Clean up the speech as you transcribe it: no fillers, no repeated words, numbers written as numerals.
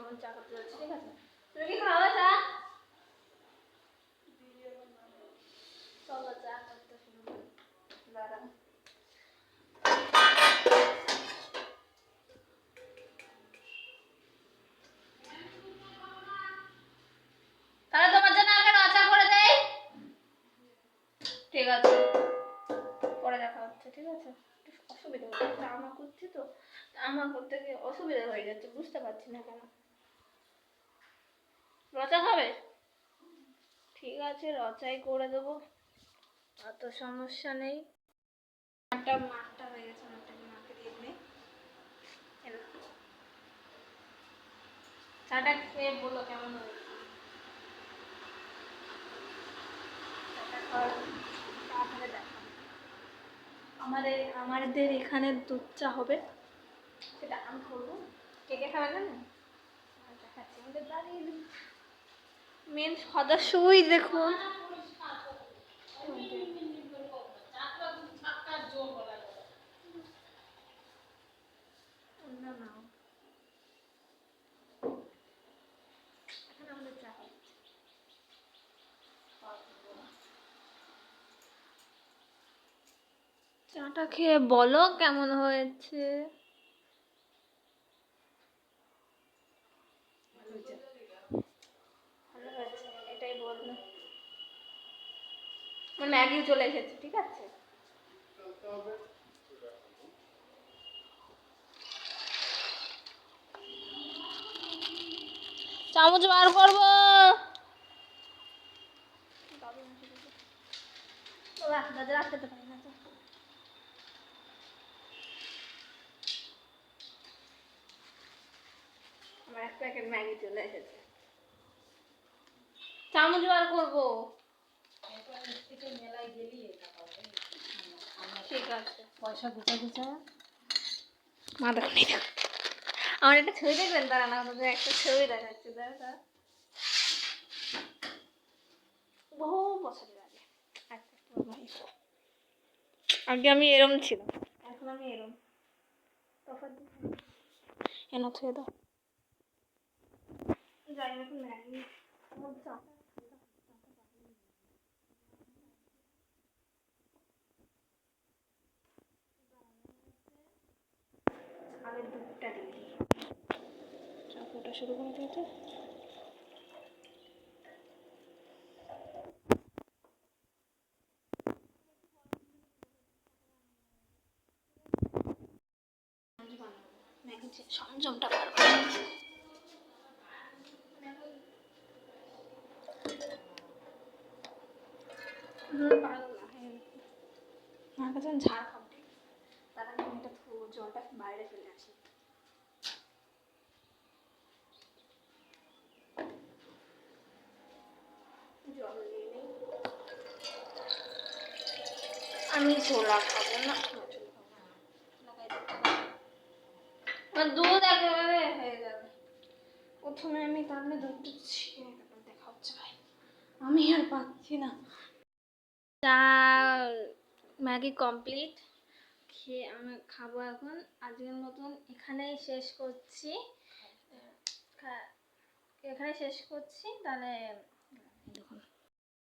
মামা চা করতে যাচ্ছে, ঠিক আছে? তুমি কি খাওয়া চা? চলো চা করতে শুরু করি। দাঁড়াও। তাহলে তোমার জন্য আগে চা করে দেই। ঠিক আছে, পরে দেখা হচ্ছে, ঠিক আছে? অসুবিধা হচ্ছে, আমা করছি তো, আমা করতে গিয়ে অসুবিধা হয়ে যাচ্ছে, বুঝতে পারছি না কেন। রচা খাবে? ঠিক আছে, রচাই করে দেবো, অত সমস্যা নেই। মাঠটা হয়ে গেছে, মাঠটাকে মাকে দিয়ে দিই। চাটা খেয়ে বলো কেমন হয়েছে। আমাদের এখানে দুধ চা হবে, সেটা আমি করবো। কে কে খাবে না? দেখাচ্ছি আমাদের বাড়ির মেন সদস্যই দেখুন। চাটা খেয়ে বলো কেমন হয়েছে। ভালো হয়েছে, এটাই বললো। আমার ম্যাগিও চলে এসেছে, ঠিক আছে? চামচ বার করবো। রাখতে পারি না তো। আমার এক প্যাকেট ম্যাগি চলে এসেছে, চামচ বার করবো। ঠিক আছে, পয়সা গুছা গুছা মা দেখুন। আমার একটা ছবি দেখবেন, তারা না একটা ছবি দেখাচ্ছে, দাদা বহু বছরের আগে। আগে আমি এরম ছিলাম, এখন আমি এরম। তফাৎ এনে থুয়ে দাও। যাই না, এখন ম্যাগি আগে দুধটা দিয়ে দিই। চাকুটা শুরু করে দিয়েছে। সংযমটা বার করে আমার কাছে ঝাড় খাবো, তার আগে আমি এটা জলটা বাইরে ফেলে আসি। জল নিয়ে নেই, আমি ছোলা খাবো না। দুধ একেবারে হয়ে যাবে। প্রথমে আমি তাহলে দুধটা ছিঁড়ে তারপর দেখা হচ্ছে। ভাই আমি আর পাচ্ছি না। চা ম্যাগি কমপ্লিট, খেয়ে আমি খাবো এখন। আজকের মতন এখানেই শেষ করছি, তাহলে দেখুন।